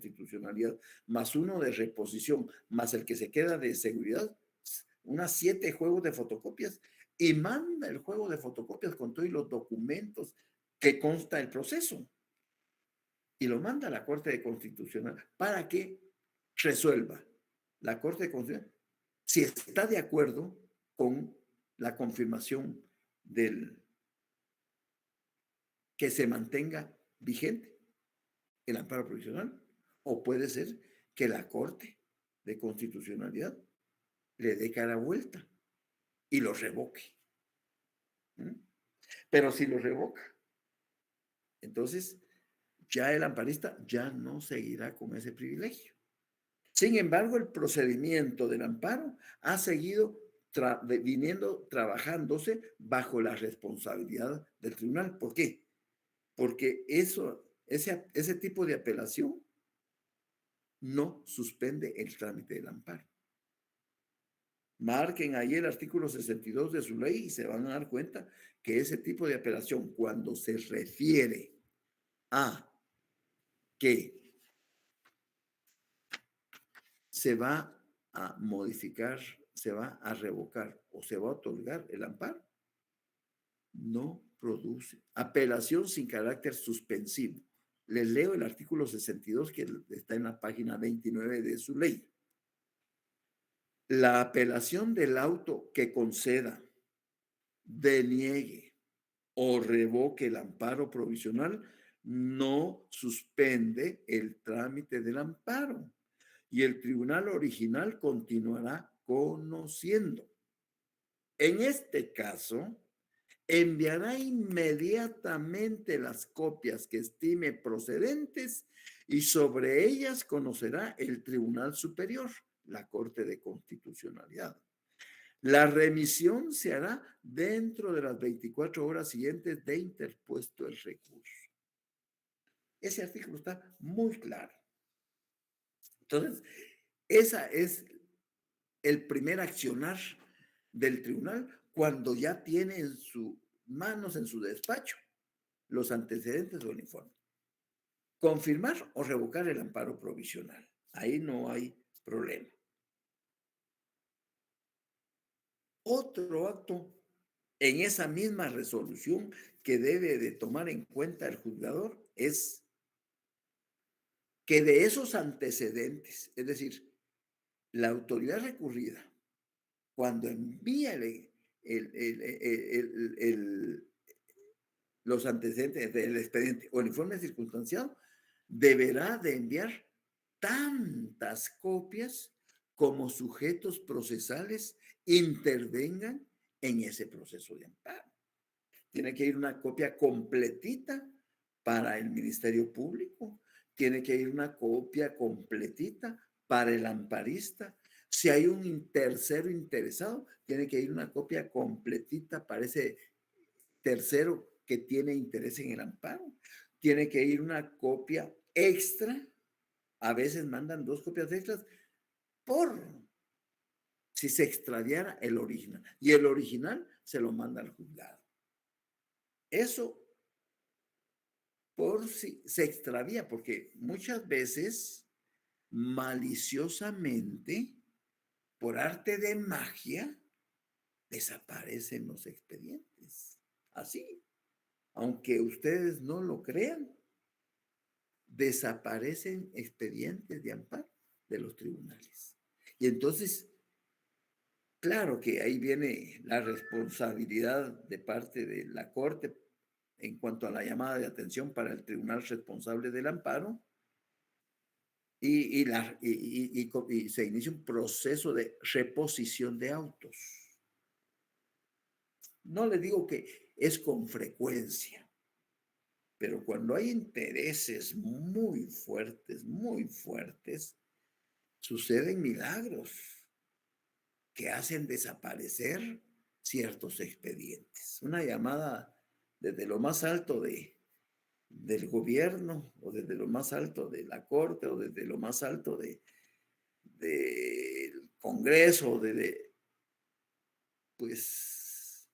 constitucionalidad, más uno de reposición, más el que se queda de seguridad, unas 7 juegos de fotocopias, y manda el juego de fotocopias con todos los documentos que consta el proceso. Y lo manda a la Corte Constitucional para que resuelva la Corte Constitucional si está de acuerdo con la confirmación del que se mantenga vigente el amparo provisional, o puede ser que la Corte de Constitucionalidad le dé cara vuelta y lo revoque. Pero si lo revoca, entonces ya el amparista ya no seguirá con ese privilegio. Sin embargo, el procedimiento del amparo ha seguido trabajándose bajo la responsabilidad del tribunal. ¿Por qué? Porque ese tipo de apelación no suspende el trámite del amparo. Marquen ahí el artículo 62 de su ley y se van a dar cuenta que ese tipo de apelación, cuando se refiere a que se va a modificar, se va a revocar o se va a otorgar el amparo, no produce apelación sin carácter suspensivo. Les leo el artículo 62 que está en la página 29 de su ley. La apelación del auto que conceda, deniegue o revoque el amparo provisional no suspende el trámite del amparo y el tribunal original continuará conociendo. En este caso, enviará inmediatamente las copias que estime procedentes y sobre ellas conocerá el Tribunal Superior, la Corte de Constitucionalidad. La remisión se hará dentro de las 24 horas siguientes de interpuesto el recurso. Ese artículo está muy claro. Entonces, esa es el primer accionar del tribunal cuando ya tiene en sus manos, en su despacho, los antecedentes del informe. Confirmar o revocar el amparo provisional. Ahí no hay problema. Otro acto en esa misma resolución que debe de tomar en cuenta el juzgador es que de esos antecedentes, es decir, la autoridad recurrida, cuando envía los antecedentes del expediente o el informe circunstanciado, deberá de enviar tantas copias como sujetos procesales intervengan en ese proceso de amparo. Tiene que ir una copia completita para el Ministerio Público, tiene que ir una copia completita para el amparista. Si hay un tercero interesado, tiene que ir una copia completita para ese tercero que tiene interés en el amparo. Tiene que ir una copia extra. A veces mandan 2 copias extras por si se extraviara el original. Y el original se lo manda al juzgado. Eso por si se extravía, porque muchas veces maliciosamente, por arte de magia, desaparecen los expedientes. Así, aunque ustedes no lo crean, desaparecen expedientes de amparo de los tribunales. Y entonces, claro que ahí viene la responsabilidad de parte de la Corte en cuanto a la llamada de atención para el tribunal responsable del amparo y se inicia un proceso de reposición de autos. No le digo que es con frecuencia, pero cuando hay intereses muy fuertes, suceden milagros que hacen desaparecer ciertos expedientes. Una llamada desde lo más alto del gobierno o desde lo más alto de la corte o desde lo más alto del Congreso, pues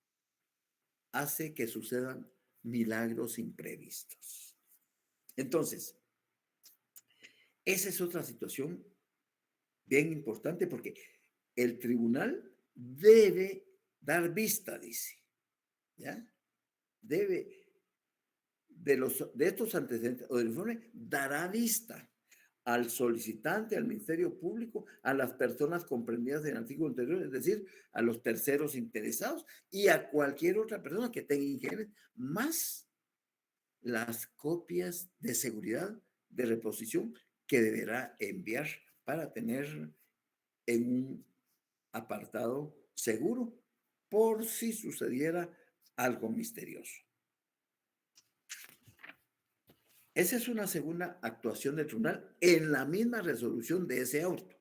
hace que sucedan milagros imprevistos. Entonces, Esa es otra situación bien importante porque el tribunal debe dar vista, dice, ¿ya? Debe de estos antecedentes o del informe, dará vista al solicitante, al Ministerio Público, a las personas comprendidas en el artículo anterior, es decir, a los terceros interesados y a cualquier otra persona que tenga interés, más las copias de seguridad de reposición que deberá enviar para tener en un apartado seguro por si sucediera algo misterioso. Esa es una segunda actuación del tribunal en la misma resolución de ese auto.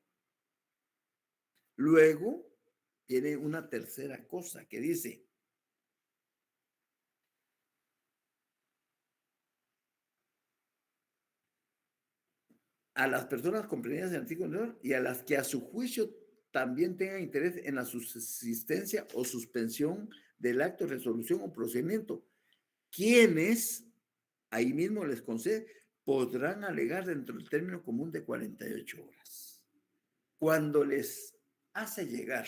Luego tiene una tercera cosa que dice, a las personas comprendidas en el artículo anterior y a las que a su juicio también tengan interés en la subsistencia o suspensión del acto de resolución o procedimiento, quienes, ahí mismo les concede, podrán alegar dentro del término común de 48 horas. Cuando les hace llegar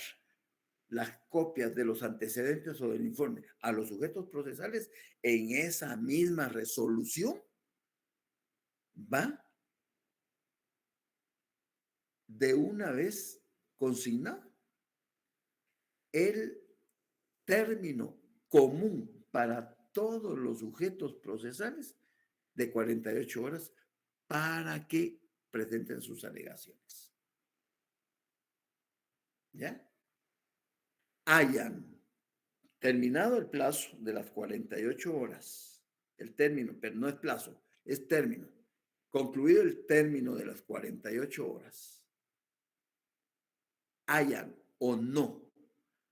las copias de los antecedentes o del informe a los sujetos procesales, en esa misma resolución va de una vez consignado el término común para todos los sujetos procesales de 48 horas para que presenten sus alegaciones. ¿Ya? Hayan terminado el plazo de las 48 horas, el término, pero no es plazo, es término. Concluido el término de las 48 horas, hayan o no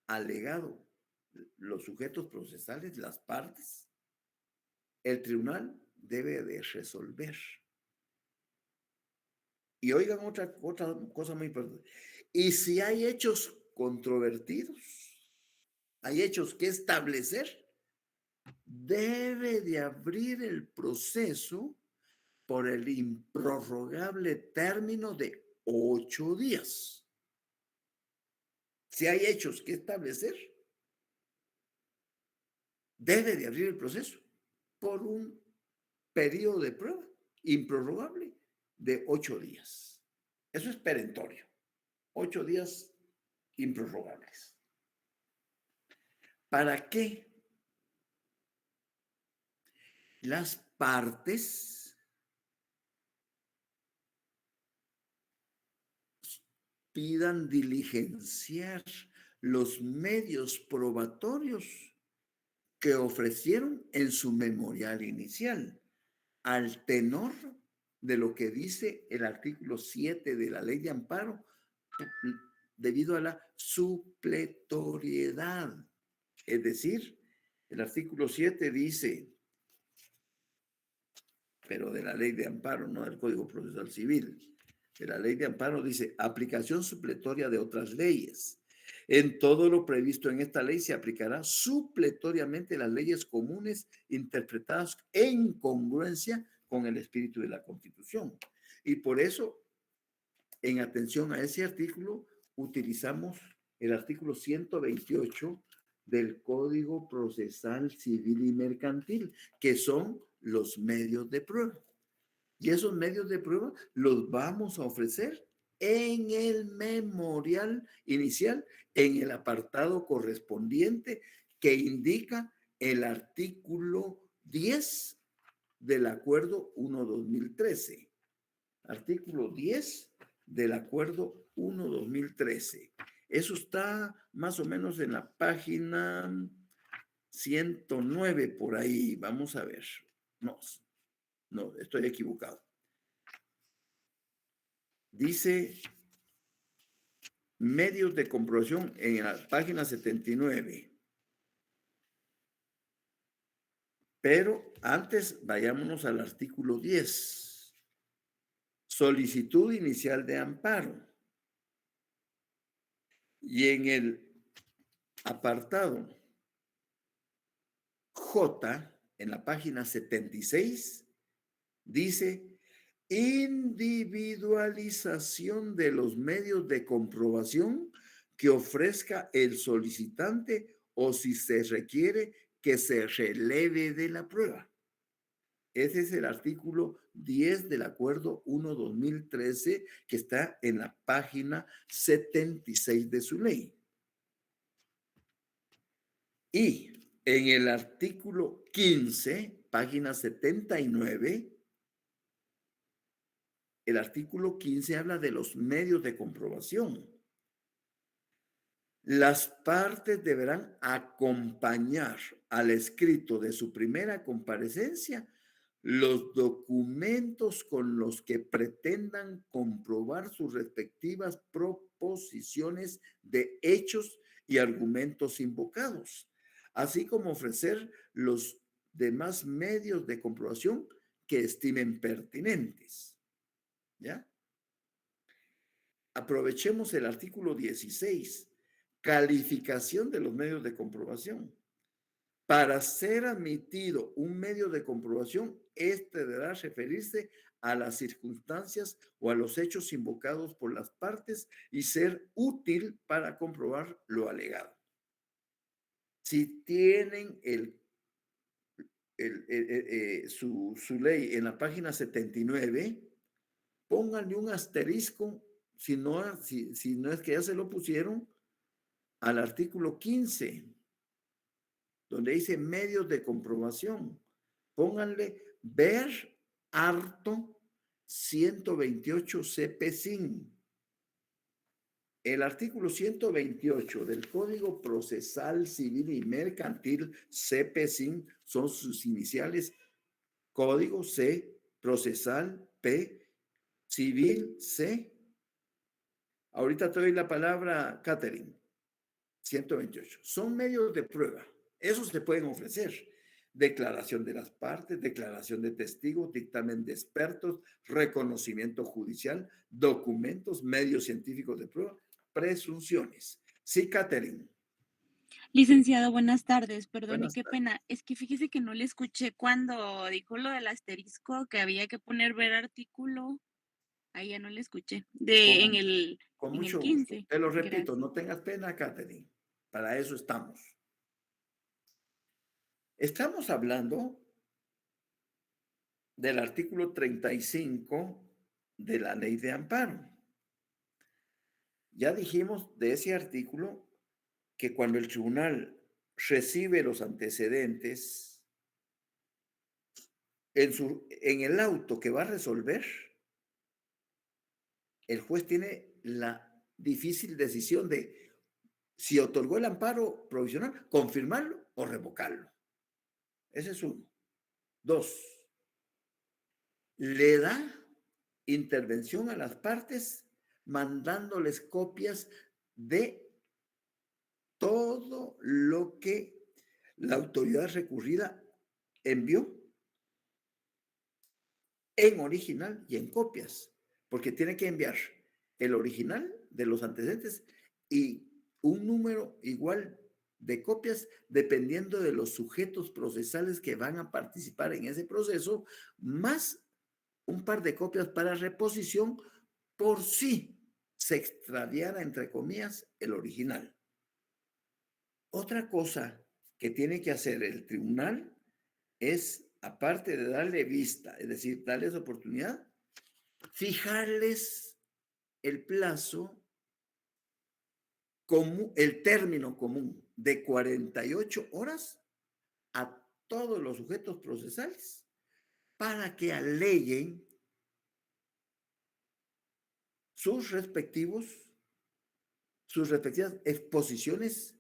alegado los sujetos procesales, las partes, el tribunal debe de resolver. Y oigan otra cosa muy importante. Y si hay hechos controvertidos, hay hechos que establecer, debe de abrir el proceso por el improrrogable término de 8 días. Si hay hechos que establecer, debe de abrir el proceso por un periodo de prueba improrrogable de 8 días. Eso es perentorio. 8 días improrrogables. ¿Para qué? Las partes pidan diligenciar los medios probatorios que ofrecieron en su memorial inicial, al tenor de lo que dice el artículo 7 de la Ley de Amparo, debido a la supletoriedad. Es decir, el artículo 7 dice, pero de la Ley de Amparo, no del Código Procesal Civil, de la Ley de Amparo dice, aplicación supletoria de otras leyes. En todo lo previsto en esta ley se aplicará supletoriamente las leyes comunes interpretadas en congruencia con el espíritu de la Constitución. Y por eso, en atención a ese artículo, utilizamos el artículo 128 del Código Procesal Civil y Mercantil, que son los medios de prueba. Y esos medios de prueba los vamos a ofrecer en el memorial inicial, en el apartado correspondiente que indica el artículo 10 del Acuerdo 1-2013. Artículo 10 del Acuerdo 1-2013. Eso está más o menos en la página 109 por ahí. Vamos a ver. No, estoy equivocado. Dice medios de comprobación en la página 79. Pero antes vayámonos al artículo 10. Solicitud inicial de amparo. Y en el apartado J, en la página 76, dice individualización de los medios de comprobación que ofrezca el solicitante o si se requiere que se releve de la prueba. Ese es el artículo 10 del Acuerdo 1/2013 que está en la página 76 de su ley. Y en el artículo 15, página 79, el artículo 15 habla de los medios de comprobación. Las partes deberán acompañar al escrito de su primera comparecencia los documentos con los que pretendan comprobar sus respectivas proposiciones de hechos y argumentos invocados, así como ofrecer los demás medios de comprobación que estimen pertinentes. ¿Ya? Aprovechemos el artículo 16, calificación de los medios de comprobación. Para ser admitido un medio de comprobación, este deberá referirse a las circunstancias o a los hechos invocados por las partes y ser útil para comprobar lo alegado. Si tienen su ley en la página 79, pónganle un asterisco, si no es que ya se lo pusieron, al artículo 15, donde dice medios de comprobación. Pónganle ver harto 128 CP5. El artículo 128 del Código Procesal Civil y Mercantil CP5 son sus iniciales: Código C, Procesal P, Civil C. Ahorita te doy la palabra, Catherine. 128. Son medios de prueba. Esos se pueden ofrecer. Declaración de las partes, declaración de testigos, dictamen de expertos, reconocimiento judicial, documentos, medios científicos de prueba, presunciones. Sí, Catherine. Licenciado, buenas tardes. Perdone, Buenas qué tardes. pena. Es que fíjese que no le escuché cuando dijo lo del asterisco, que había que poner ver artículo. Ahí ya no le escuché. De en Con, el con en el mucho gusto. 15. Te lo repito, Gracias. no tengas pena, Catherine. Para eso estamos. Estamos hablando del artículo 35 de la Ley de Amparo. Ya dijimos de ese artículo que cuando el tribunal recibe los antecedentes en el auto que va a resolver, el juez tiene la difícil decisión de si otorgó el amparo provisional, confirmarlo o revocarlo. Ese es uno. Dos, le da intervención a las partes mandándoles copias de todo lo que la autoridad recurrida envió en original y en copias, porque tiene que enviar el original de los antecedentes y un número igual de copias dependiendo de los sujetos procesales que van a participar en ese proceso, más un par de copias para reposición por si se extraviara, entre comillas, el original. Otra cosa que tiene que hacer el tribunal es, aparte de darle vista, es decir, darles oportunidad, fijarles el plazo común, el término común de 48 horas a todos los sujetos procesales para que aleguen sus respectivos, sus respectivas exposiciones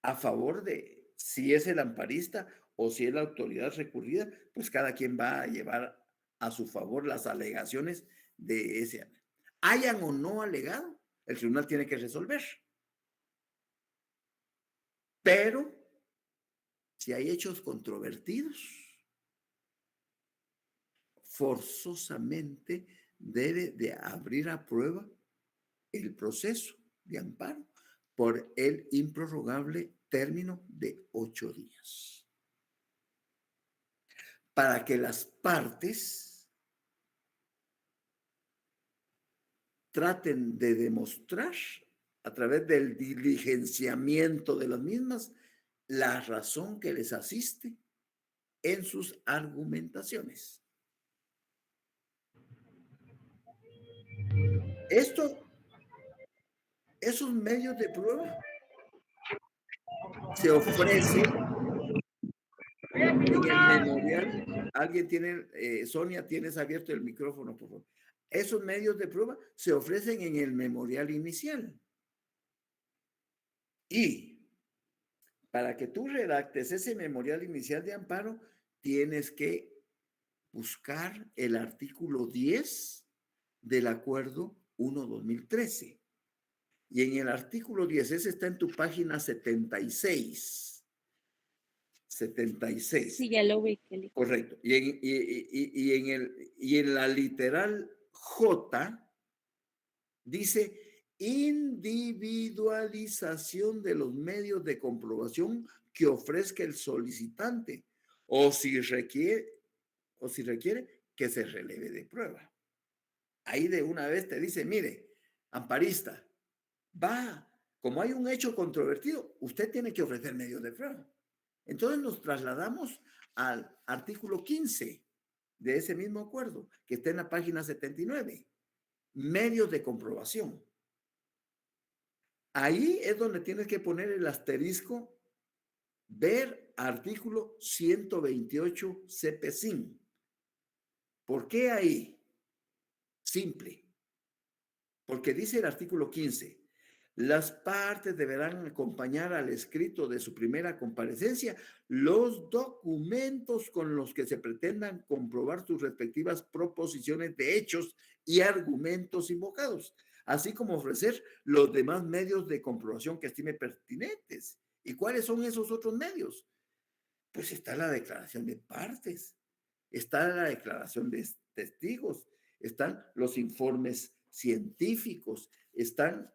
a favor de si es el amparista o si es la autoridad recurrida, pues cada quien va a llevar a su favor las alegaciones de ese. Hayan o no alegado, el tribunal tiene que resolver. Pero si hay hechos controvertidos, forzosamente debe de abrir a prueba el proceso de amparo por el improrrogable término de 8 días. Para que las partes traten de demostrar a través del diligenciamiento de las mismas la razón que les asiste en sus argumentaciones. Esos medios de prueba se ofrecen en el memorial. Alguien tiene, Sonia, tienes abierto el micrófono, por favor. Esos medios de prueba se ofrecen en el memorial inicial. Y para que tú redactes ese memorial inicial de amparo, tienes que buscar el artículo 10 del acuerdo 1/2013. Y en el artículo 10, ese está en tu página 76. 76. Sí, ya lo vi, Kelly. Correcto. Y en la literal J dice individualización de los medios de comprobación que ofrezca el solicitante o si requiere que se releve de prueba. Ahí de una vez te dice, mire, amparista, como hay un hecho controvertido, usted tiene que ofrecer medios de prueba. Entonces nos trasladamos al artículo 15 de ese mismo acuerdo, que está en la página 79. Medios de comprobación. Ahí es donde tienes que poner el asterisco, ver artículo 128 CPCIN. ¿Por qué ahí? Simple. Porque dice el artículo 15, las partes deberán acompañar al escrito de su primera comparecencia los documentos con los que se pretendan comprobar sus respectivas proposiciones de hechos y argumentos invocados, así como ofrecer los demás medios de comprobación que estime pertinentes. ¿Y cuáles son esos otros medios? Pues está la declaración de partes, está la declaración de testigos, están los informes científicos, están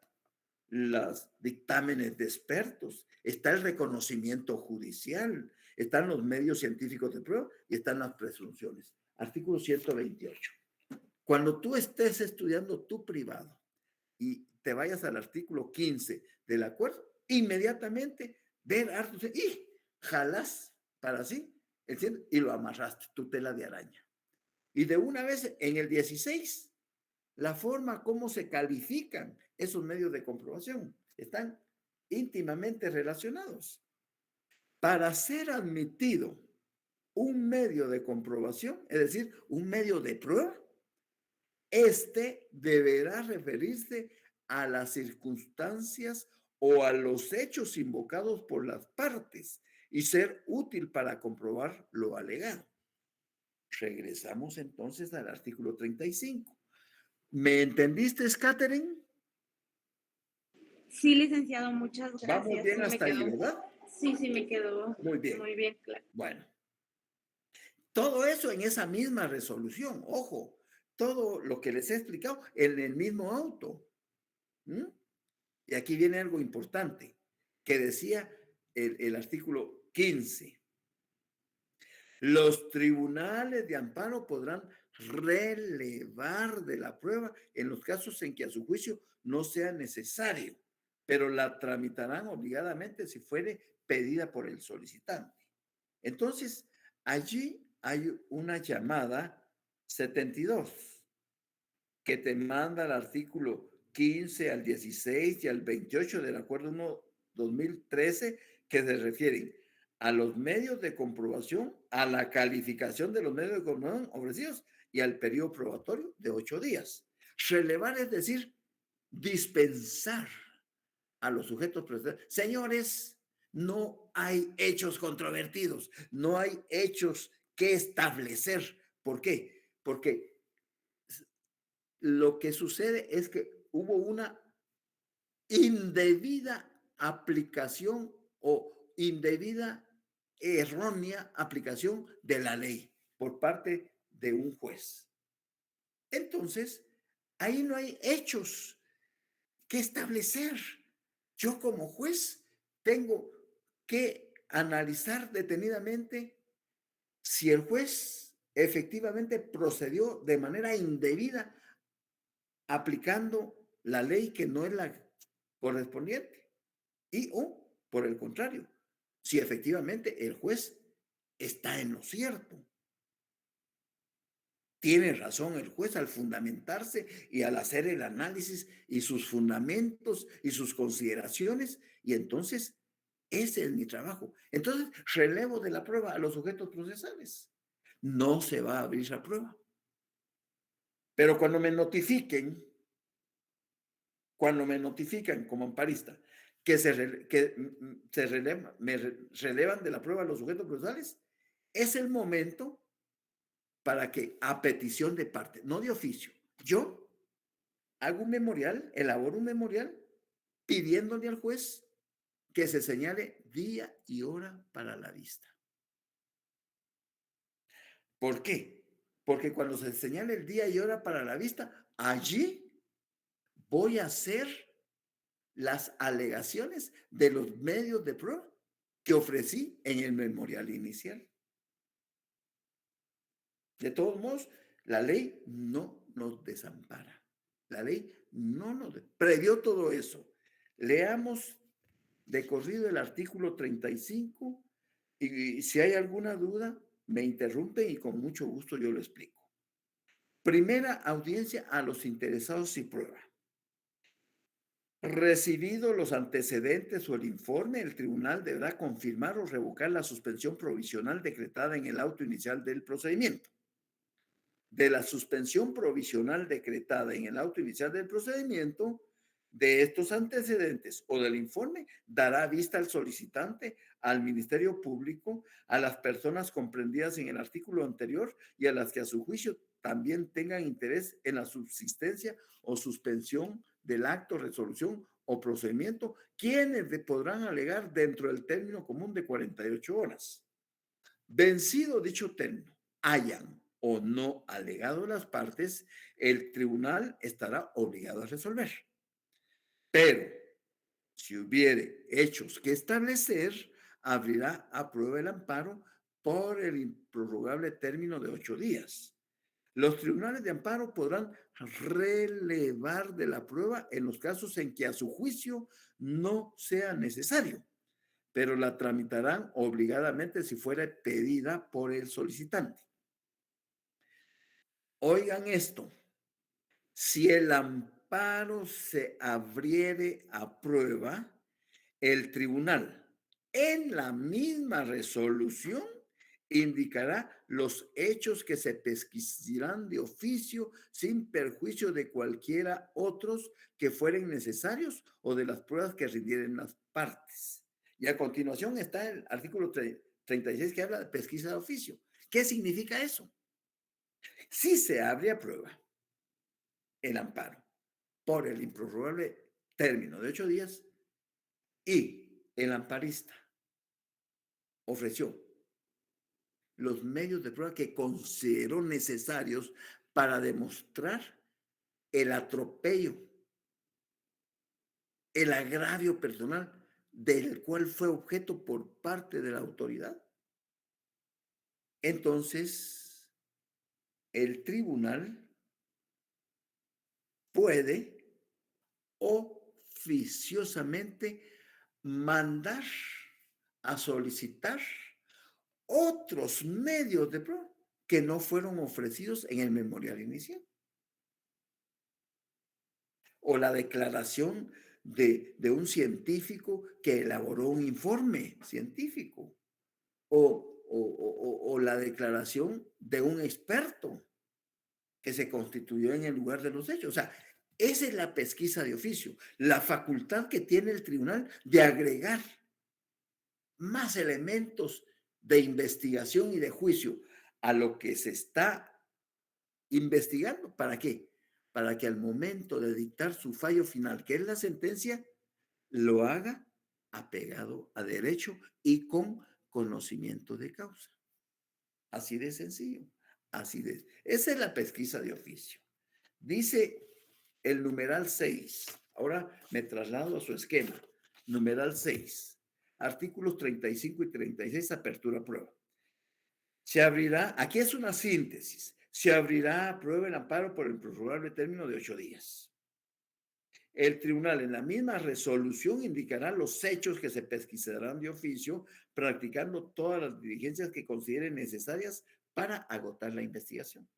los dictámenes de expertos, está el reconocimiento judicial, están los medios científicos de prueba y están las presunciones. Artículo 128. Cuando tú estés estudiando tu privado y te vayas al artículo 15 del acuerdo, inmediatamente ver y jalás para sí y lo amarraste, tu tela de araña. Y de una vez en el 16, la forma como se califican esos medios de comprobación están íntimamente relacionados. Para ser admitido un medio de comprobación, es decir, un medio de prueba, este deberá referirse a las circunstancias o a los hechos invocados por las partes y ser útil para comprobar lo alegado. Regresamos entonces al artículo 35. ¿Me entendiste, Catherine? Sí, licenciado, muchas gracias. Vamos bien hasta ahí, ¿verdad? Sí, me quedó muy bien claro. Bueno, todo eso en esa misma resolución, ojo, todo lo que les he explicado en el mismo auto. ¿Mm? Y aquí viene algo importante que decía el artículo 15. Los tribunales de amparo podrán relevar de la prueba en los casos en que a su juicio no sea necesario, pero la tramitarán obligadamente si fuere pedida por el solicitante. Entonces, allí hay una llamada 72 que te manda el artículo 15 al 16 y al 28 del Acuerdo 1/2013 que se refieren a los medios de comprobación, a la calificación de los medios de comprobación ofrecidos y al periodo probatorio de 8 días. Relevar es decir, dispensar a los sujetos procesales. Señores, no hay hechos controvertidos, no hay hechos que establecer. ¿Por qué? Porque lo que sucede es que hubo una indebida aplicación o indebida, errónea aplicación de la ley por parte de un juez. Entonces, ahí no hay hechos que establecer. Yo como juez tengo que analizar detenidamente si el juez efectivamente procedió de manera indebida aplicando la ley que no es la correspondiente y o, por el contrario, si efectivamente el juez está en lo cierto. Tiene razón el juez al fundamentarse y al hacer el análisis y sus fundamentos y sus consideraciones, y entonces ese es mi trabajo. Entonces, relevo de la prueba a los sujetos procesales. No se va a abrir la prueba. Pero cuando me notifican como amparista que me relevan de la prueba a los sujetos procesales, es el momento para que, a petición de parte, no de oficio, yo hago un memorial, elaboro un memorial pidiéndole al juez que se señale día y hora para la vista. ¿Por qué? Porque cuando se señale el día y hora para la vista, allí voy a hacer las alegaciones de los medios de prueba que ofrecí en el memorial inicial. De todos modos, la ley no nos desampara. La ley no nos previó todo eso. Leamos de corrido el artículo 35 y si hay alguna duda, me interrumpe y con mucho gusto yo lo explico. Primera audiencia a los interesados y prueba. Recibido los antecedentes o el informe, el tribunal deberá confirmar o revocar la suspensión provisional decretada en el auto inicial del procedimiento. De la suspensión provisional decretada en el auto inicial del procedimiento, de estos antecedentes o del informe, dará vista al solicitante, al Ministerio Público, a las personas comprendidas en el artículo anterior y a las que a su juicio también tengan interés en la subsistencia o suspensión del acto, resolución o procedimiento, quienes podrán alegar dentro del término común de 48 horas. Vencido dicho término, hayan o no alegado las partes, el tribunal estará obligado a resolver. Pero si hubiere hechos que establecer, abrirá a prueba el amparo por el improrrogable término de 8 días. Los tribunales de amparo podrán relevar de la prueba en los casos en que a su juicio no sea necesario, pero la tramitarán obligadamente si fuera pedida por el solicitante. Oigan esto, si el amparo se abriere a prueba, el tribunal en la misma resolución indicará los hechos que se pesquisarán de oficio sin perjuicio de cualquiera otros que fueren necesarios o de las pruebas que rindieren las partes. Y a continuación está el artículo 36 que habla de pesquisa de oficio. ¿Qué significa eso? Si se abre a prueba el amparo por el improrrogable término de 8 días y el amparista ofreció los medios de prueba que consideró necesarios para demostrar el atropello, el agravio personal del cual fue objeto por parte de la autoridad. Entonces, el tribunal puede oficiosamente mandar a solicitar otros medios de prueba que no fueron ofrecidos en el memorial inicial. O la declaración de un científico que elaboró un informe científico. O la declaración de un experto que se constituyó en el lugar de los hechos. O sea, esa es la pesquisa de oficio, la facultad que tiene el tribunal de agregar más elementos de investigación y de juicio a lo que se está investigando. ¿Para qué? Para que al momento de dictar su fallo final, que es la sentencia, lo haga apegado a derecho y con conocimiento de causa. Así de sencillo. Así de. Esa es la pesquisa de oficio. Dice el numeral 6. Ahora me traslado a su esquema. Numeral 6. Artículos 35 y 36, apertura prueba. Se abrirá, aquí es una síntesis, Se abrirá a prueba el amparo por el prorrogable término de 8 días. El tribunal en la misma resolución indicará los hechos que se pesquisarán de oficio, practicando todas las diligencias que considere necesarias para agotar la investigación.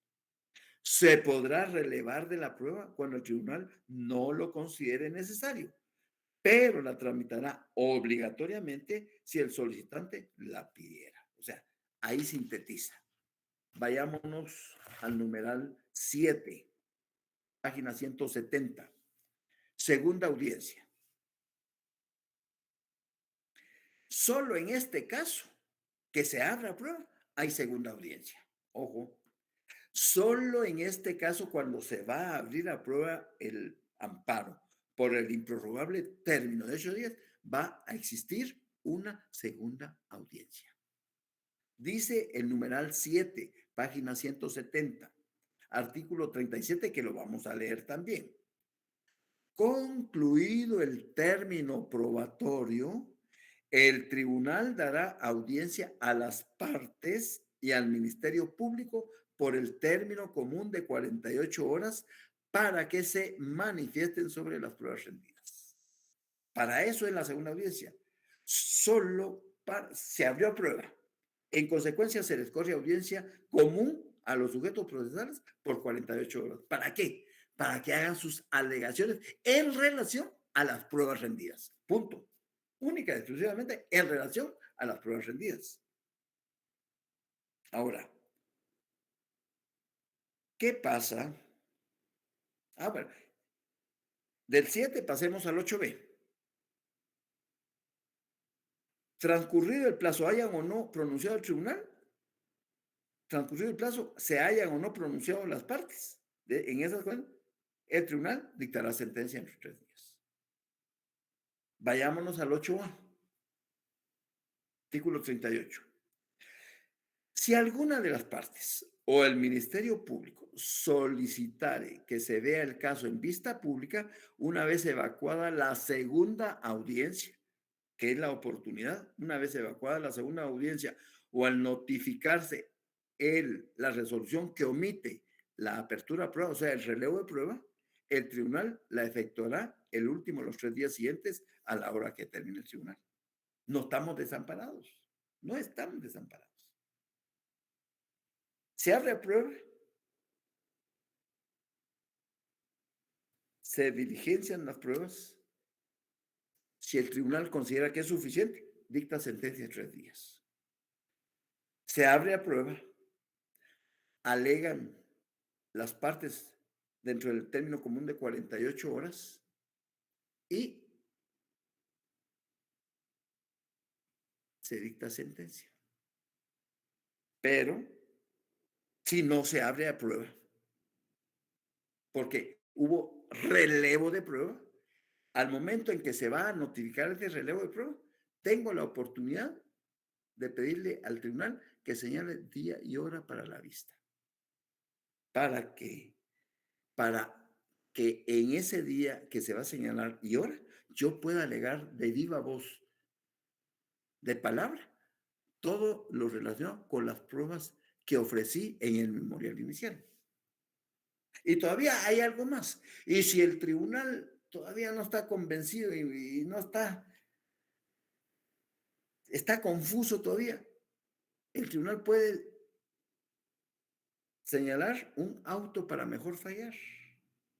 Se podrá relevar de la prueba cuando el tribunal no lo considere necesario, pero la tramitará obligatoriamente si el solicitante la pidiera. O sea, ahí sintetiza. Vayámonos al numeral 7, página 170. Segunda audiencia. Solo en este caso que se abra prueba, hay segunda audiencia. Ojo, solo en este caso cuando se va a abrir a prueba el amparo por el improrrogable término de 8 días, va a existir una segunda audiencia. Dice el numeral 7, página 170, artículo 37, que lo vamos a leer también. Concluido el término probatorio, el tribunal dará audiencia a las partes y al Ministerio Público por el término común de 48 horas para que se manifiesten sobre las pruebas rendidas. Para eso es la segunda audiencia. Se abrió prueba. En consecuencia, se les corre audiencia común a los sujetos procesales por 48 horas. ¿Para qué? Para que hagan sus alegaciones en relación a las pruebas rendidas. Punto. Única y exclusivamente en relación a las pruebas rendidas. Ahora, ¿qué pasa? Bueno, del 7 pasemos al 8b. Transcurrido el plazo, hayan o no pronunciado el tribunal, transcurrido el plazo, se hayan o no pronunciado las partes. En esas cosas, el tribunal dictará sentencia en 3 días. Vayámonos al 8A, artículo 38. Si alguna de las partes o el Ministerio Público solicitare que se vea el caso en vista pública, una vez evacuada la segunda audiencia, que es la oportunidad, una vez evacuada la segunda audiencia, o al notificarse la resolución que omite la apertura a prueba, o sea, el relevo de prueba, el tribunal la efectuará el último de los 3 días siguientes a la hora que termine el tribunal. No estamos desamparados, no estamos desamparados. Se abre a prueba, se diligencian las pruebas. Si el tribunal considera que es suficiente, dicta sentencia en 3 días. Se abre a prueba, alegan las partes dentro del término común de 48 horas y se dicta sentencia. Pero si no se abre a prueba, porque hubo relevo de prueba, al momento en que se va a notificar ese relevo de prueba, tengo la oportunidad de pedirle al tribunal que señale día y hora para la vista. ¿Para qué? Para que en ese día que se va a señalar y hora, yo pueda alegar de viva voz, de palabra, todo lo relacionado con las pruebas que ofrecí en el memorial inicial. Y todavía hay algo más. Y si el tribunal todavía no está convencido y no está confuso todavía, el tribunal puede señalar un auto para mejor fallar.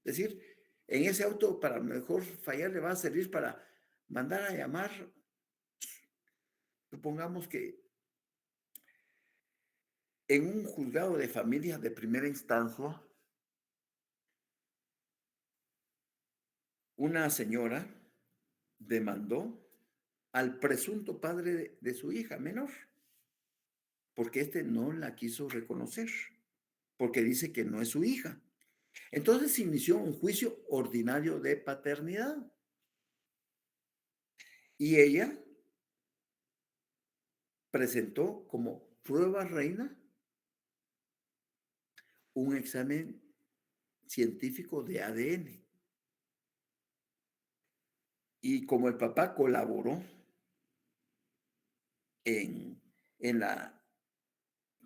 Es decir, en ese auto para mejor fallar le va a servir para mandar a llamar, supongamos que en un juzgado de familia de primera instancia, una señora demandó al presunto padre de su hija menor, porque este no la quiso reconocer, porque dice que no es su hija. Entonces se inició un juicio ordinario de paternidad. Y ella presentó como prueba reina un examen científico de ADN. Y como el papá colaboró en la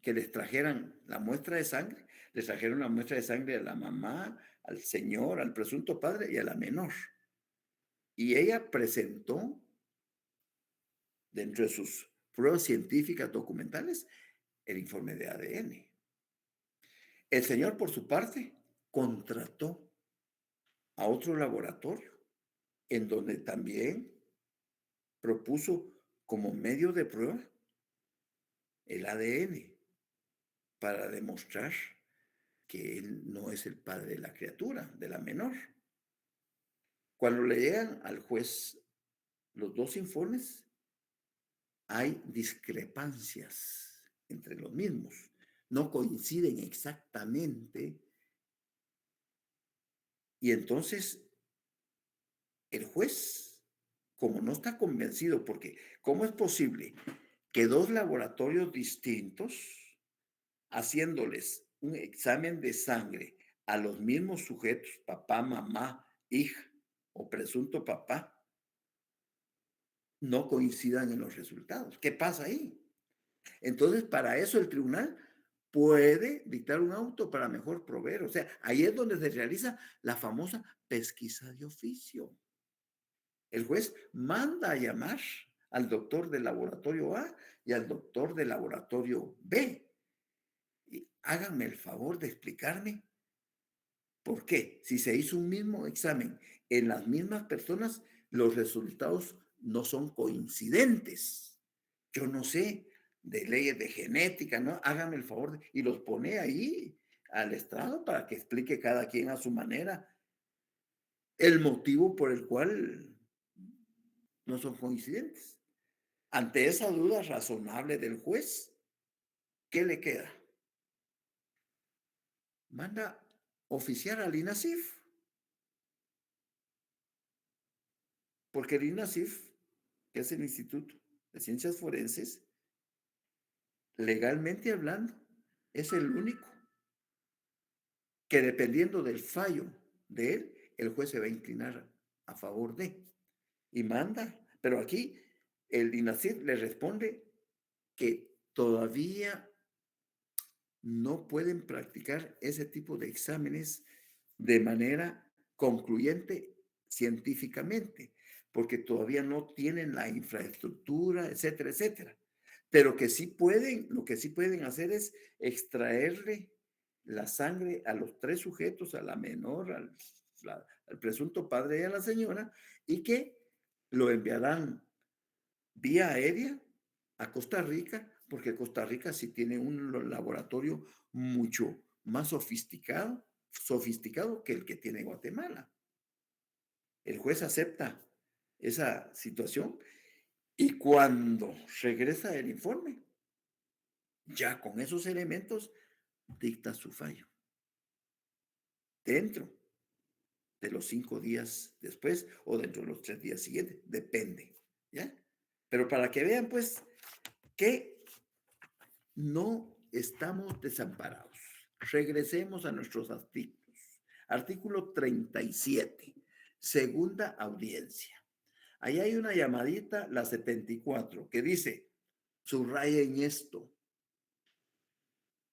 que les trajeran la muestra de sangre, Le trajeron la muestra de sangre a la mamá, al señor, al presunto padre y a la menor. Y ella presentó, dentro de sus pruebas científicas documentales, el informe de ADN. El señor, por su parte, contrató a otro laboratorio en donde también propuso como medio de prueba el ADN para demostrar que él no es el padre de la criatura, de la menor. Cuando le llegan al juez los dos informes, hay discrepancias entre los mismos. No coinciden exactamente. Y entonces el juez, como no está convencido, porque ¿cómo es posible que dos laboratorios distintos, haciéndoles un examen de sangre a los mismos sujetos, papá, mamá, hija o presunto papá, no coincidan en los resultados? ¿Qué pasa ahí? Entonces, para eso el tribunal puede dictar un auto para mejor proveer. O sea, ahí es donde se realiza la famosa pesquisa de oficio. El juez manda a llamar al doctor del laboratorio A y al doctor del laboratorio B. Y háganme el favor de explicarme por qué. Si se hizo un mismo examen en las mismas personas, los resultados no son coincidentes. Yo no sé de leyes de genética, ¿no? Háganme el favor y los pone ahí al estrado para que explique cada quien a su manera el motivo por el cual no son coincidentes. Ante esa duda razonable del juez, ¿qué le queda? Manda oficiar al INASIF, porque el INASIF, que es el Instituto de Ciencias Forenses, legalmente hablando, es el único que, dependiendo del fallo de él, el juez se va a inclinar a favor de y manda. Pero aquí el INASIF le responde que todavía no pueden practicar ese tipo de exámenes de manera concluyente científicamente, porque todavía no tienen la infraestructura, etcétera, etcétera. Pero que sí pueden, lo que sí pueden hacer es extraerle la sangre a los tres sujetos, a la menor, al presunto padre y a la señora, y que lo enviarán vía aérea a Costa Rica, porque Costa Rica sí tiene un laboratorio mucho más sofisticado que el que tiene Guatemala. El juez acepta esa situación y cuando regresa el informe, ya con esos elementos, dicta su fallo. Dentro de los 5 días después o dentro de los 3 días siguientes, depende, ¿ya? Pero para que vean, pues, que no estamos desamparados. Regresemos a nuestros artículos. Artículo 37, segunda audiencia. Ahí hay una llamadita, la 74, que dice, subrayen esto.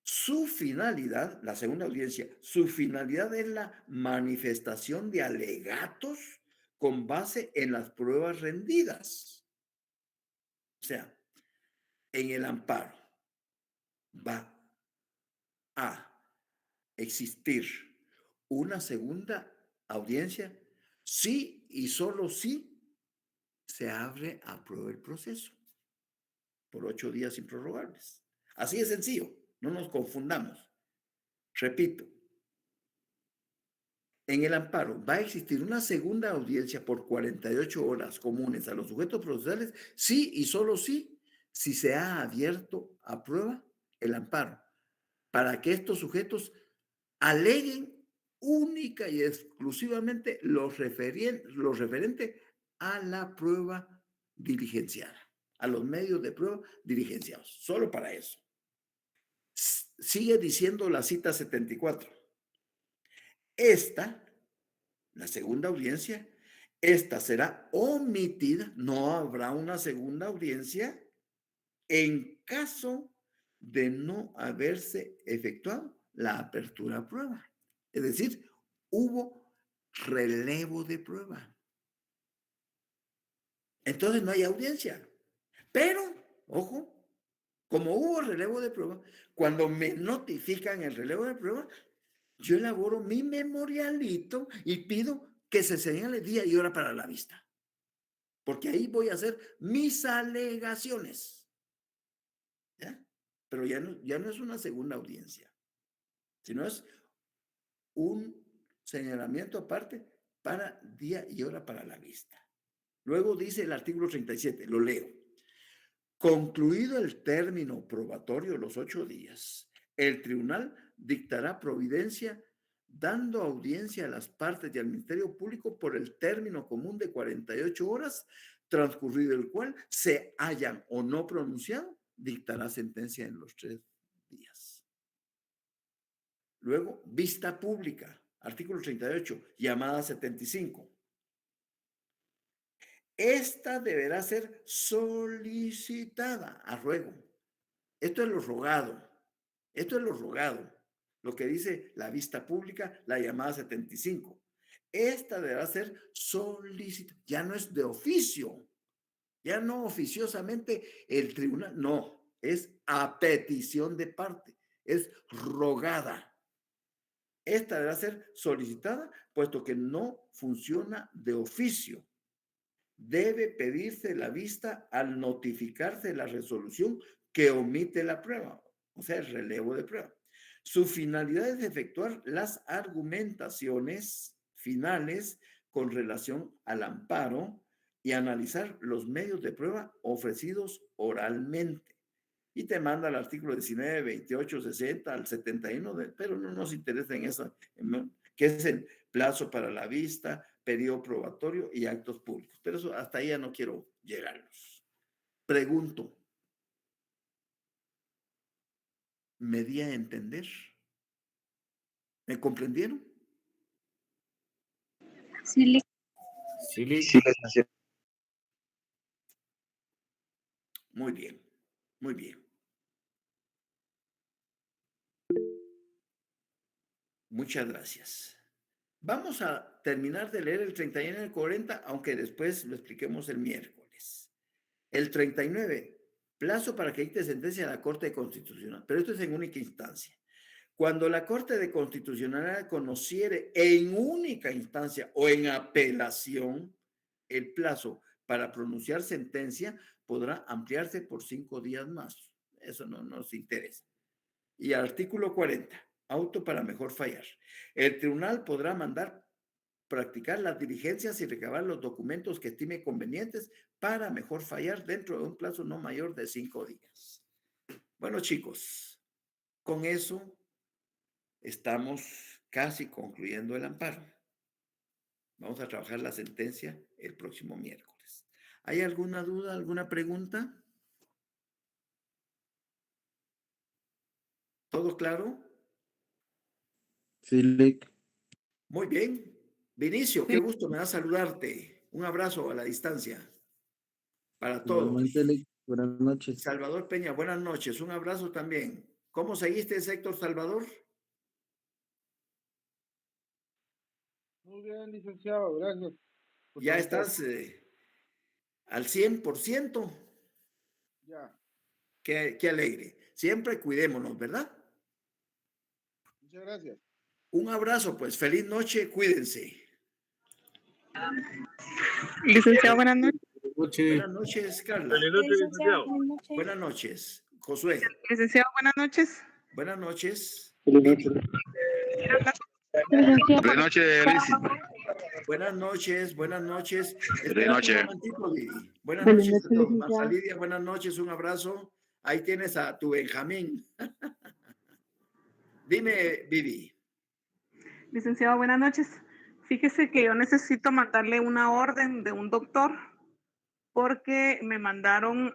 Su finalidad, la segunda audiencia, su finalidad es la manifestación de alegatos con base en las pruebas rendidas. O sea, en el amparo va a existir una segunda audiencia si y solo si se abre a prueba el proceso por 8 días improrrogables. Así de sencillo, no nos confundamos. Repito, en el amparo va a existir una segunda audiencia por 48 horas comunes a los sujetos procesales si y solo si se ha abierto a prueba el amparo, para que estos sujetos aleguen única y exclusivamente lo referente a la prueba diligenciada, a los medios de prueba diligenciados, solo para eso. Sigue diciendo la cita 74. Esta, la segunda audiencia, esta será omitida, no habrá una segunda audiencia en caso de no haberse efectuado la apertura a prueba. Es decir, hubo relevo de prueba. Entonces no hay audiencia. Pero, ojo, como hubo relevo de prueba, cuando me notifican el relevo de prueba, yo elaboro mi memorialito y pido que se señale día y hora para la vista. Porque ahí voy a hacer mis alegaciones. ¿Ya? Pero ya no es una segunda audiencia, sino es un señalamiento aparte para día y hora para la vista. Luego dice el artículo 37, lo leo. Concluido el término probatorio, los 8 días, el tribunal dictará providencia dando audiencia a las partes y al Ministerio Público por el término común de 48 horas, transcurrido el cual se hayan o no pronunciado, dictará sentencia en los 3 días. Luego, vista pública, artículo 38, llamada 75. Esta deberá ser solicitada a ruego. Esto es lo rogado. Esto es lo rogado. Lo que dice la vista pública, la llamada 75. Esta deberá ser solicitada. Ya no es de oficio. Ya no oficiosamente el tribunal. No, es a petición de parte. Es rogada. Esta deberá ser solicitada, puesto que no funciona de oficio. Debe pedirse la vista al notificarse la resolución que omite la prueba, o sea, el relevo de prueba. Su finalidad es efectuar las argumentaciones finales con relación al amparo y analizar los medios de prueba ofrecidos oralmente. Y te manda el artículo 19, 28, 60 al 71, pero no nos interesa en eso, que es el plazo para la vista, periodo probatorio y actos públicos. Pero eso, hasta ahí ya no quiero llegarlos. Pregunto, ¿me di a entender? ¿Me comprendieron? Sí, Sí, licenciado. Muy bien, muy bien. Muchas gracias. Vamos a terminar de leer el 31 y el 40, aunque después lo expliquemos el miércoles. El 39, plazo para que dicte sentencia a la Corte Constitucional, pero esto es en única instancia. Cuando la Corte de Constitucionalidad conociere en única instancia o en apelación el plazo para pronunciar sentencia, podrá ampliarse por 5 días más. Eso no nos interesa. Y artículo 40, auto para mejor fallar. El tribunal podrá mandar practicar las diligencias y recabar los documentos que estime convenientes para mejor fallar dentro de un plazo no mayor de 5 días. Bueno, chicos, con eso estamos casi concluyendo el amparo. Vamos a trabajar la sentencia el próximo miércoles. ¿Hay alguna duda, alguna pregunta? ¿Todo claro? Sí, Lic. Muy bien. Vinicio, qué gusto me da saludarte. Un abrazo a la distancia para Igualmente, todos. Lic. Buenas noches. Salvador Peña, buenas noches. Un abrazo también. ¿Cómo seguiste, Héctor Salvador? Muy bien, licenciado, gracias por ¿Ya preguntar. estás al 100%? Ya, Qué alegre. Siempre cuidémonos, ¿verdad? muchas gracias. Un abrazo, pues. Feliz noche. Cuídense. licenciado, buenas noches. Buenas noches, Carla. Feliz noche, licenciado. Buenas noches, Josué. Licenciado, buenas noches. Buenas noches. Feliz noche. Buenas noches, Liz. Buenas noches, buenas noches. Buenas Espérate noches. un momentito, Vivi. Buenas noches a todos. Marta Lidia, buenas noches, un abrazo. Ahí tienes a tu Benjamín. Dime, Vivi. Licenciado, buenas noches. Fíjese que yo necesito mandarle una orden de un doctor porque me mandaron